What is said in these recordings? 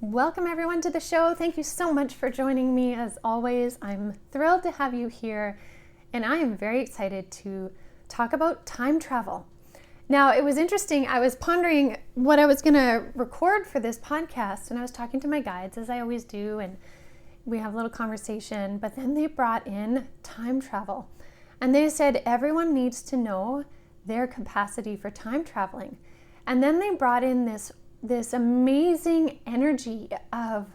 Welcome everyone to the show. Thank you so much for joining me as always. I'm thrilled to have you here, and I am very excited to talk about time travel. Now, it was interesting. I was pondering what I was going to record for this podcast, and I was talking to my guides, as I always do, and we have a little conversation, but then they brought in time travel. And they said everyone needs to know their capacity for time traveling. And then they brought in this amazing energy of,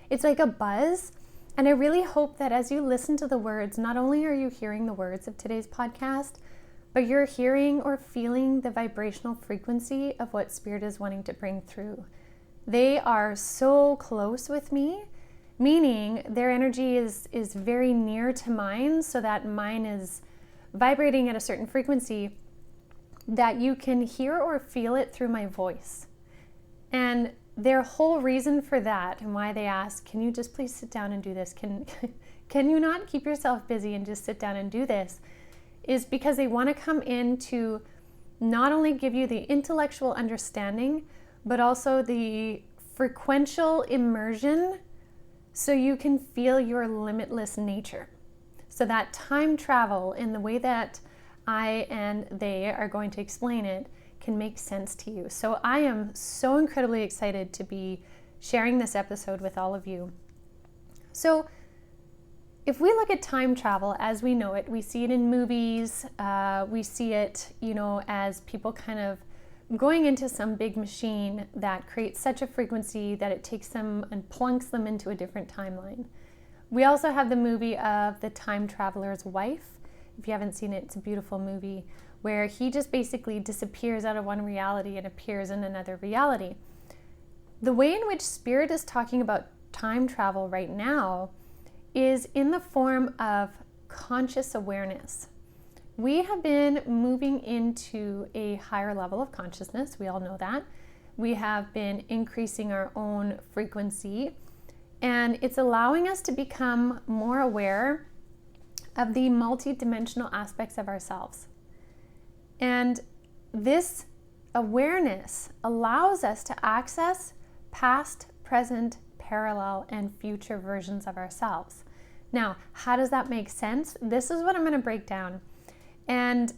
it's like a buzz. And I really hope that as you listen to the words, not only are you hearing the words of today's podcast, but you're hearing or feeling the vibrational frequency of what Spirit is wanting to bring through. They are so close with me, meaning their energy is very near to mine, so that mine is vibrating at a certain frequency that you can hear or feel it through my voice. And their whole reason for that, and why they ask, can you just please sit down and do this? Can you not keep yourself busy and just sit down and do this? Is because they want to come in to not only give you the intellectual understanding, but also the frequential immersion so you can feel your limitless nature. So that time travel, in the way that I and they are going to explain it, can make sense to you. So I am so incredibly excited to be sharing this episode with all of you. So if we look at time travel as we know it, we see it in movies, we see it, as people kind of going into some big machine that creates such a frequency that it takes them and plunks them into a different timeline. We also have the movie of The Time Traveler's Wife. If you haven't seen it, it's a beautiful movie where he just basically disappears out of one reality and appears in another reality. The way in which Spirit is talking about time travel right now is in the form of conscious awareness. We have been moving into a higher level of consciousness. We all know that. We have been increasing our own frequency, and it's allowing us to become more aware of the multidimensional aspects of ourselves. And this awareness allows us to access past, present, parallel, and future versions of ourselves. Now, how does that make sense? This is what I'm going to break down. And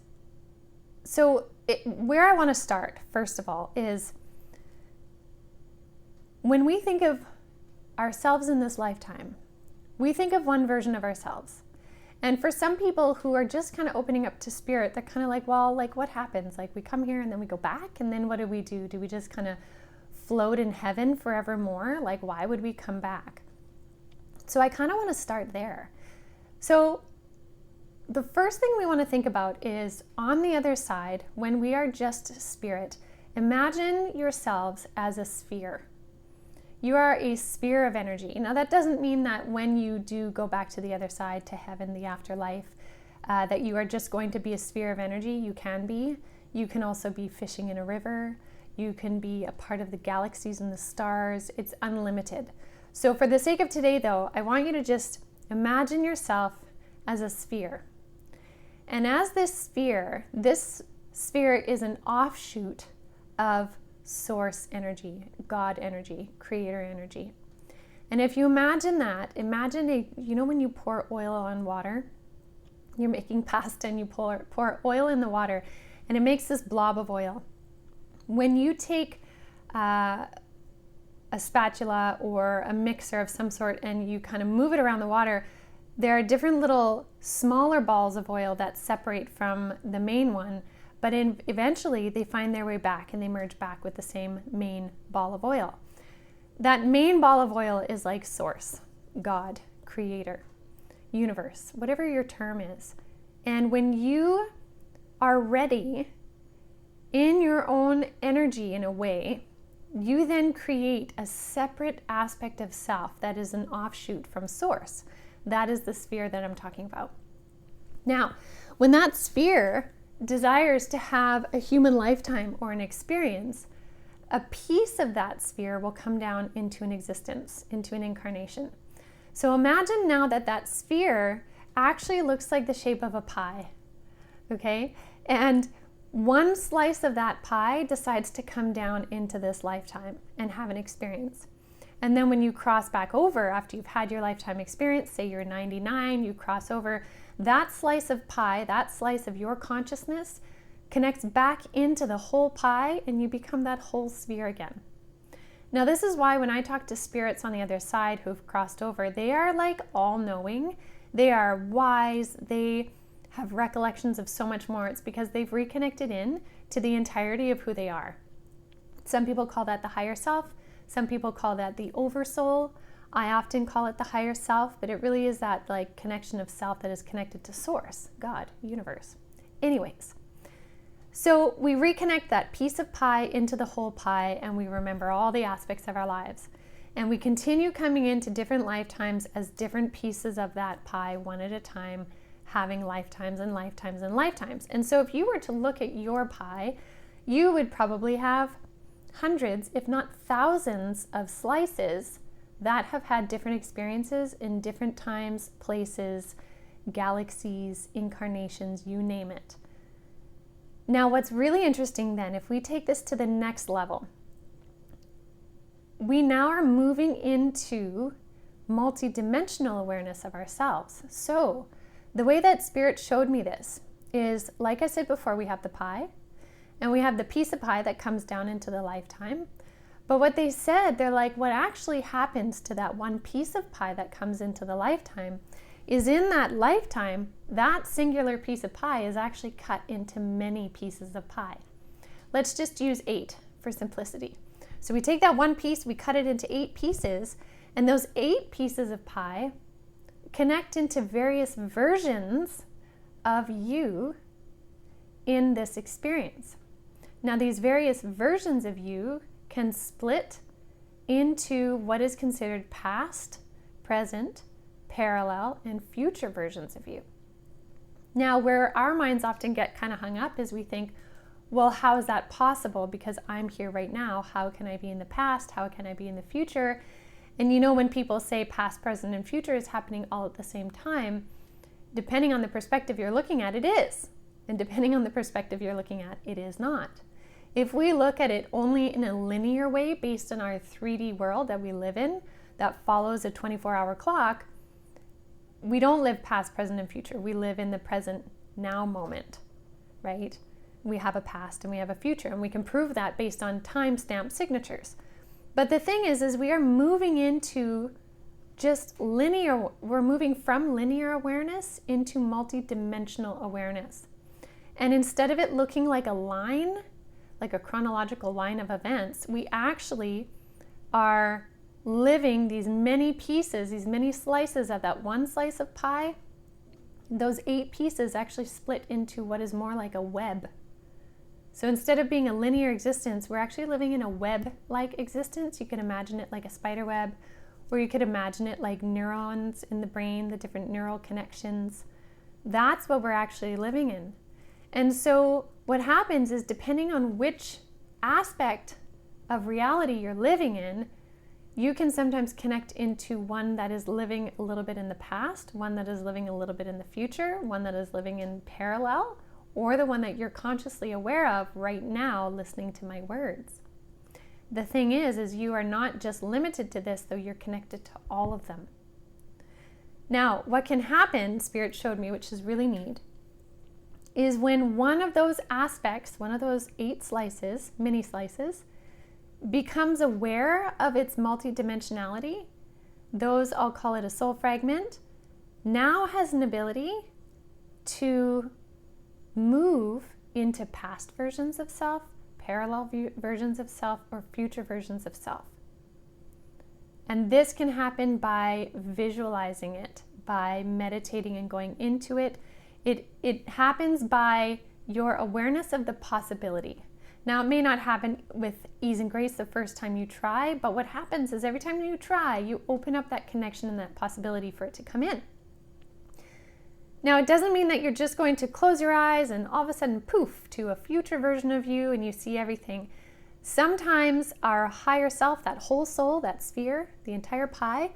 so where I want to start, first of all, is when we think of ourselves in this lifetime, we think of one version of ourselves. And for some people who are just kind of opening up to Spirit, they're kind of like, well, like what happens? Like we come here and then we go back, and then what do we do? Do we just kind of float in heaven forevermore? Like why would we come back? So I kind of want to start there. So the first thing we want to think about is on the other side, when we are just Spirit, imagine yourselves as a sphere. You are a sphere of energy. Now that doesn't mean that when you do go back to the other side, to heaven, the afterlife, that you are just going to be a sphere of energy. You can be. You can also be fishing in a river. You can be a part of the galaxies and the stars. It's unlimited. So for the sake of today though, I want you to just imagine yourself as a sphere. And as this sphere is an offshoot of source energy, God energy, creator energy. And if you imagine that, when you pour oil on water, you're making pasta and you pour oil in the water and it makes this blob of oil. When you take a spatula or a mixer of some sort and you kind of move it around the water, there are different little smaller balls of oil that separate from the main one, but eventually they find their way back and they merge back with the same main ball of oil. That main ball of oil is like source, God, creator, universe, whatever your term is. And when you are ready in your own energy in a way, you then create a separate aspect of self that is an offshoot from source. That is the sphere that I'm talking about. Now, when that sphere desires to have a human lifetime or an experience, a piece of that sphere will come down into an existence, into an incarnation. So imagine now that sphere actually looks like the shape of a pie, okay? And one slice of that pie decides to come down into this lifetime and have an experience. And then when you cross back over after you've had your lifetime experience, say you're 99, you cross over, that slice of pie, that slice of your consciousness connects back into the whole pie and you become that whole sphere again. Now, this is why when I talk to spirits on the other side who've crossed over, they are like all-knowing. They are wise. They have recollections of so much more. It's because they've reconnected in to the entirety of who they are. Some people call that the higher self. Some people call that the oversoul. I often call it the higher self, but it really is that like connection of self that is connected to source, God, universe. Anyways, so we reconnect that piece of pie into the whole pie and we remember all the aspects of our lives. And we continue coming into different lifetimes as different pieces of that pie, one at a time, having lifetimes and lifetimes and lifetimes. And so if you were to look at your pie, you would probably have hundreds, if not thousands, of slices that have had different experiences in different times, places, galaxies, incarnations, you name it. Now, what's really interesting then, if we take this to the next level, we now are moving into multidimensional awareness of ourselves. So the way that Spirit showed me this is, like I said before, we have the pie, and we have the piece of pie that comes down into the lifetime. But what they said, they're like, what actually happens to that one piece of pie that comes into the lifetime is in that lifetime, that singular piece of pie is actually cut into many pieces of pie. Let's just use 8 for simplicity. So we take that one piece, we cut it into 8 pieces, and those 8 pieces of pie connect into various versions of you in this experience. Now, these various versions of you can split into what is considered past, present, parallel, and future versions of you. Now, where our minds often get kind of hung up is we think, well, how is that possible? Because I'm here right now. How can I be in the past? How can I be in the future? And you know, when people say past, present, and future is happening all at the same time, depending on the perspective you're looking at, it is. And depending on the perspective you're looking at, it is not. If we look at it only in a linear way based on our 3D world that we live in, that follows a 24-hour clock, we don't live past, present, and future. We live in the present now moment, right? We have a past and we have a future, and we can prove that based on time-stamped signatures. But the thing is we are moving into just linear, we're moving from linear awareness into multidimensional awareness. And instead of it looking like a line, like a chronological line of events, we actually are living these many pieces, these many slices of that one slice of pie. Those 8 pieces actually split into what is more like a web. So instead of being a linear existence, we're actually living in a web-like existence. You can imagine it like a spider web, or you could imagine it like neurons in the brain, the different neural connections. That's what we're actually living in. And so what happens is, depending on which aspect of reality you're living in, you can sometimes connect into one that is living a little bit in the past, one that is living a little bit in the future, one that is living in parallel, or the one that you're consciously aware of right now listening to my words. The thing is you are not just limited to this, though. You're connected to all of them. Now, what can happen, Spirit showed me, which is really neat, is when one of those aspects, one of those 8 slices, mini slices, becomes aware of its multidimensionality, those, I'll call it a soul fragment, now has an ability to move into past versions of self, parallel versions of self, or future versions of self. And this can happen by visualizing it, by meditating and going into it. It happens by your awareness of the possibility. Now, it may not happen with ease and grace the first time you try, but what happens is every time you try, you open up that connection and that possibility for it to come in. Now, it doesn't mean that you're just going to close your eyes and all of a sudden, poof, to a future version of you and you see everything. Sometimes our higher self, that whole soul, that sphere, the entire pie,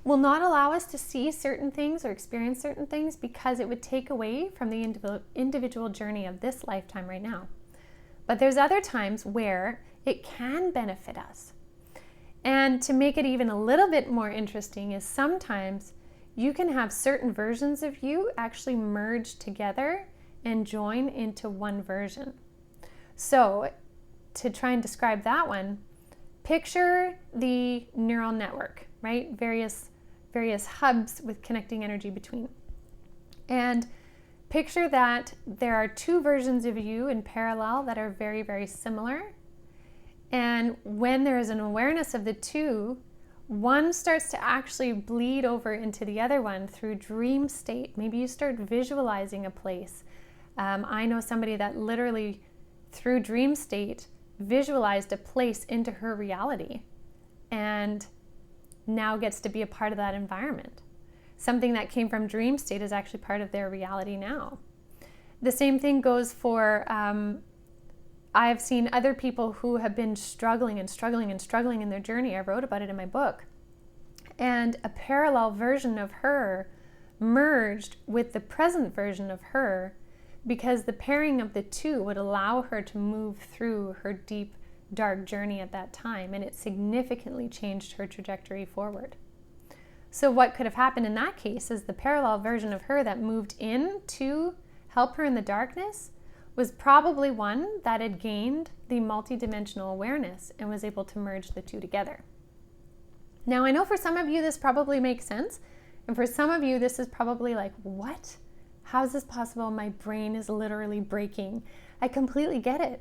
will not allow us to see certain things or experience certain things because it would take away from the individual journey of this lifetime right now. But there's other times where it can benefit us. And to make it even a little bit more interesting is sometimes you can have certain versions of you actually merge together and join into one version. So to try and describe that one, picture the neural network, right? Various hubs with connecting energy between. And picture that there are two versions of you in parallel that are very, very similar. And when there is an awareness of the two, one starts to actually bleed over into the other one through dream state. Maybe you start visualizing a place. I know somebody that literally, through dream state, visualized a place into her reality and now gets to be a part of that environment. Something that came from dream state is actually part of their reality now. The same thing goes for, I've seen other people who have been struggling in their journey. I wrote about it in my book. And a parallel version of her merged with the present version of her because the pairing of the two would allow her to move through her deep, dark journey at that time, and it significantly changed her trajectory forward. So what could have happened in that case is the parallel version of her that moved in to help her in the darkness was probably one that had gained the multidimensional awareness and was able to merge the two together. Now, I know for some of you this probably makes sense, and for some of you this is probably like, what? How is this possible? My brain is literally breaking. I completely get it.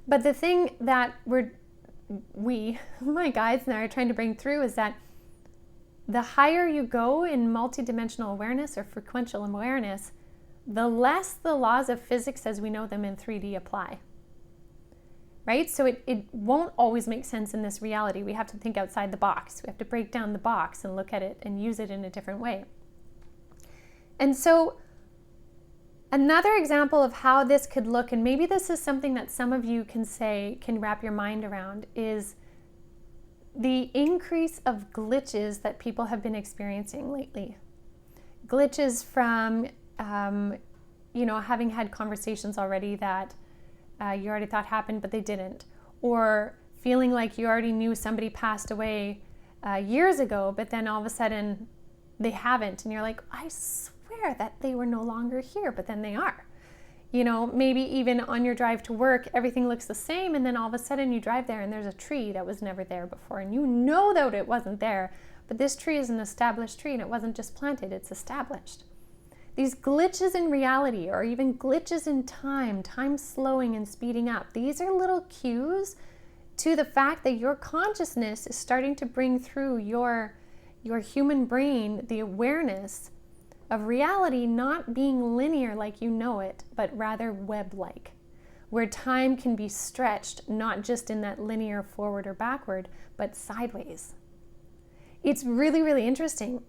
But the thing that my guides and I are trying to bring through is that the higher you go in multidimensional awareness or frequential awareness, the less the laws of physics as we know them in 3D apply. Right? So it won't always make sense in this reality. We have to think outside the box. We have to break down the box and look at it and use it in a different way. And so another example of how this could look, and maybe this is something that some of you can wrap your mind around, is the increase of glitches that people have been experiencing lately. Glitches from having had conversations already that you already thought happened, but they didn't. Or feeling like you already knew somebody passed away years ago, but then all of a sudden they haven't. And you're like, I swear that they were no longer here, but then they are. Maybe even on your drive to work, everything looks the same. And then all of a sudden you drive there and there's a tree that was never there before. And you know that it wasn't there, but this tree is an established tree and it wasn't just planted, it's established. These glitches in reality, or even glitches in time slowing and speeding up, these are little cues to the fact that your consciousness is starting to bring through your human brain the awareness of reality not being linear like you know it, but rather web-like, where time can be stretched not just in that linear forward or backward, but sideways. It's really, really interesting.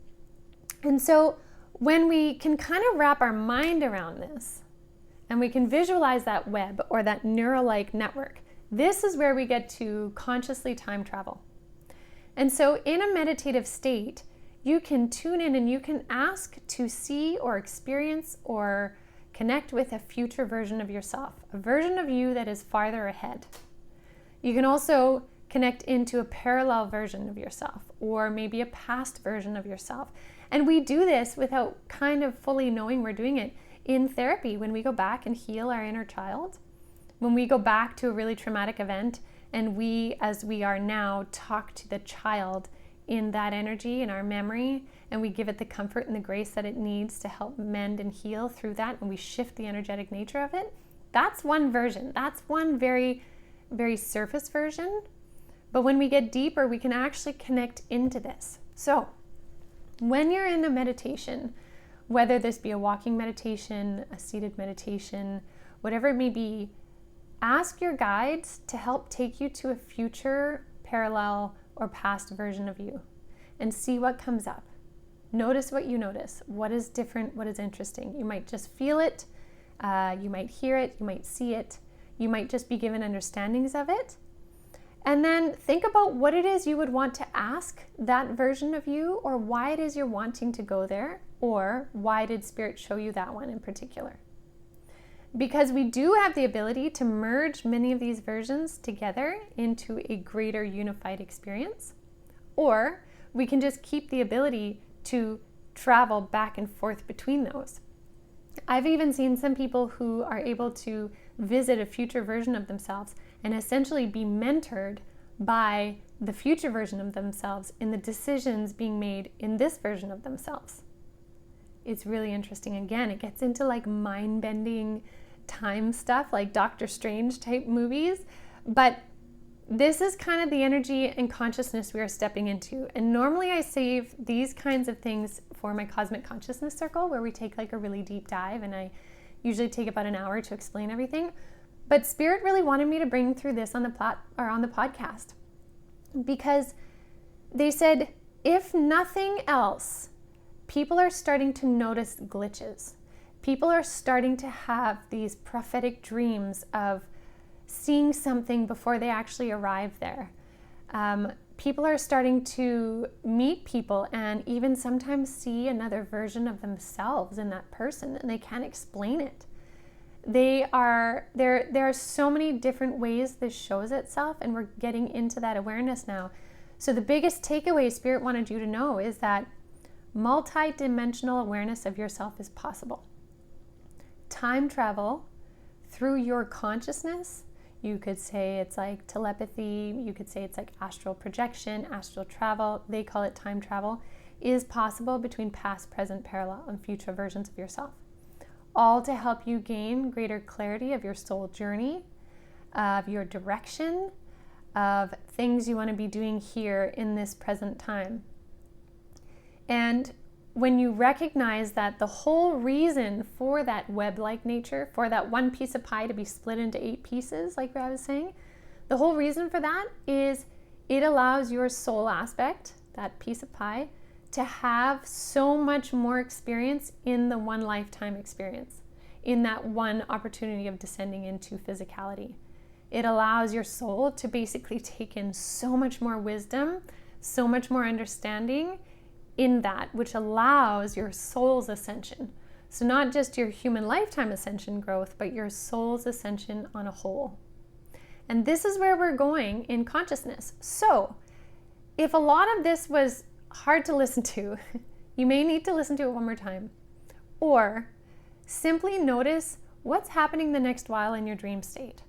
And so when we can kind of wrap our mind around this and we can visualize that web or that neural-like network, this is where we get to consciously time travel. And so in a meditative state, you can tune in and you can ask to see or experience or connect with a future version of yourself, a version of you that is farther ahead. You can also connect into a parallel version of yourself or maybe a past version of yourself. And we do this without kind of fully knowing we're doing it in therapy when we go back and heal our inner child, when we go back to a really traumatic event and we, as we are now, talk to the child in that energy, in our memory, and we give it the comfort and the grace that it needs to help mend and heal through that, and we shift the energetic nature of it. That's one version. That's one very, very surface version. But when we get deeper, we can actually connect into this. So when you're in a meditation, whether this be a walking meditation, a seated meditation, whatever it may be, ask your guides to help take you to a future parallel or past version of you and see what comes up. Notice what you notice. What is different? What is interesting? You might just feel it. You might hear it. You might see it. You might just be given understandings of it. And then think about what it is you would want to ask that version of you, or why it is you're wanting to go there, or why did Spirit show you that one in particular. Because we do have the ability to merge many of these versions together into a greater unified experience. or we can just keep the ability to travel back and forth between those. I've even seen some people who are able to visit a future version of themselves and essentially be mentored by the future version of themselves in the decisions being made in this version of themselves. It's really interesting. Again, it gets into like mind-bending time stuff, like Doctor Strange type movies, but this is kind of the energy and consciousness we are stepping into. And normally I save these kinds of things for my Cosmic Consciousness Circle, where we take like a really deep dive, and I usually take about an hour to explain everything. But Spirit really wanted me to bring through this on the podcast, because they said, if nothing else, people are starting to notice glitches. People are starting to have these prophetic dreams of seeing something before they actually arrive there. People are starting to meet people and even sometimes see another version of themselves in that person, and they can't explain it. There are so many different ways this shows itself, and we're getting into that awareness now. So the biggest takeaway Spirit wanted you to know is that multi-dimensional awareness of yourself is possible. Time travel through your consciousness, you could say it's like telepathy, you could say it's like astral projection, astral travel, they call it time travel, is possible between past, present, parallel, and future versions of yourself. All to help you gain greater clarity of your soul journey, of your direction, of things you want to be doing here in this present time. And when you recognize that the whole reason for that web-like nature, for that one piece of pie to be split into 8 pieces, like I was saying, the whole reason for that is it allows your soul aspect, that piece of pie, to have so much more experience in the one lifetime experience, in that one opportunity of descending into physicality. It allows your soul to basically take in so much more wisdom, so much more understanding in that, which allows your soul's ascension. So not just your human lifetime ascension growth, but your soul's ascension on a whole. And this is where we're going in consciousness. So if a lot of this was hard to listen to, you may need to listen to it one more time. Or simply notice what's happening the next while in your dream state.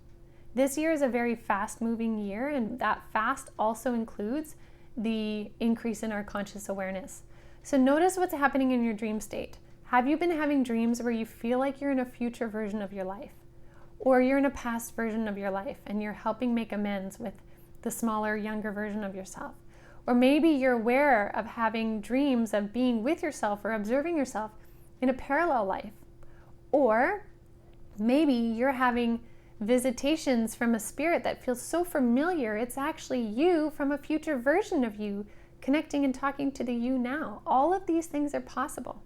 This year is a very fast-moving year, and that fast also includes the increase in our conscious awareness. So notice what's happening in your dream state. Have you been having dreams where you feel like you're in a future version of your life? Or you're in a past version of your life and you're helping make amends with the smaller, younger version of yourself? Or maybe you're aware of having dreams of being with yourself or observing yourself in a parallel life. Or maybe you're having visitations from a spirit that feels so familiar, it's actually you from a future version of you connecting and talking to the you now. All of these things are possible.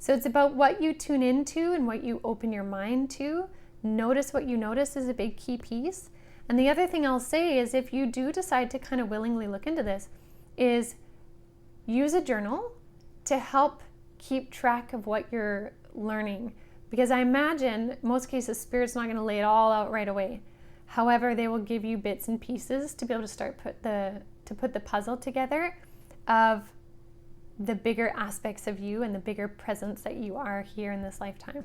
So it's about what you tune into and what you open your mind to. Notice what you notice is a big key piece. And the other thing I'll say is, if you do decide to kind of willingly look into this, is use a journal to help keep track of what you're learning. Because I imagine most cases Spirit's not going to lay it all out right away. However, they will give you bits and pieces to be able to start put the puzzle together of the bigger aspects of you and the bigger presence that you are here in this lifetime.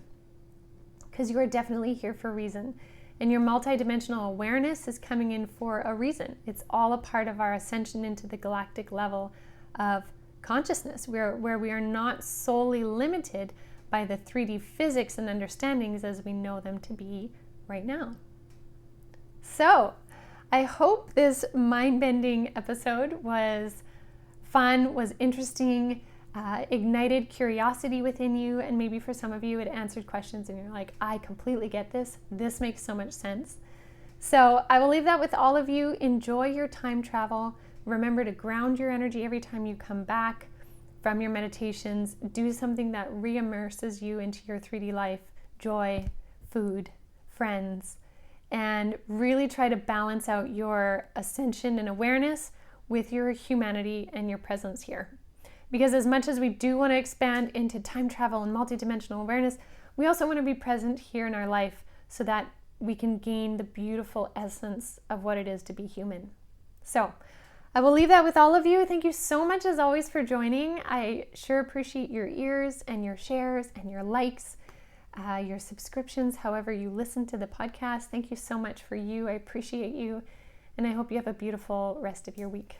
Because you are definitely here for a reason. And your multidimensional awareness is coming in for a reason. It's all a part of our ascension into the galactic level of consciousness, where we are not solely limited by the 3D physics and understandings as we know them to be right now. So, I hope this mind-bending episode was fun, was interesting, ignited curiosity within you, and maybe for some of you it answered questions and you're like, I completely get this. This makes so much sense. So I will leave that with all of you. Enjoy your time travel. Remember to ground your energy every time you come back from your meditations. Do something that re-immerses you into your 3D life, joy, food, friends, and really try to balance out your ascension and awareness with your humanity and your presence here. Because as much as we do want to expand into time travel and multidimensional awareness, we also want to be present here in our life so that we can gain the beautiful essence of what it is to be human. So I will leave that with all of you. Thank you so much as always for joining. I sure appreciate your ears and your shares and your likes, your subscriptions, however you listen to the podcast. Thank you so much for you. I appreciate you, and I hope you have a beautiful rest of your week.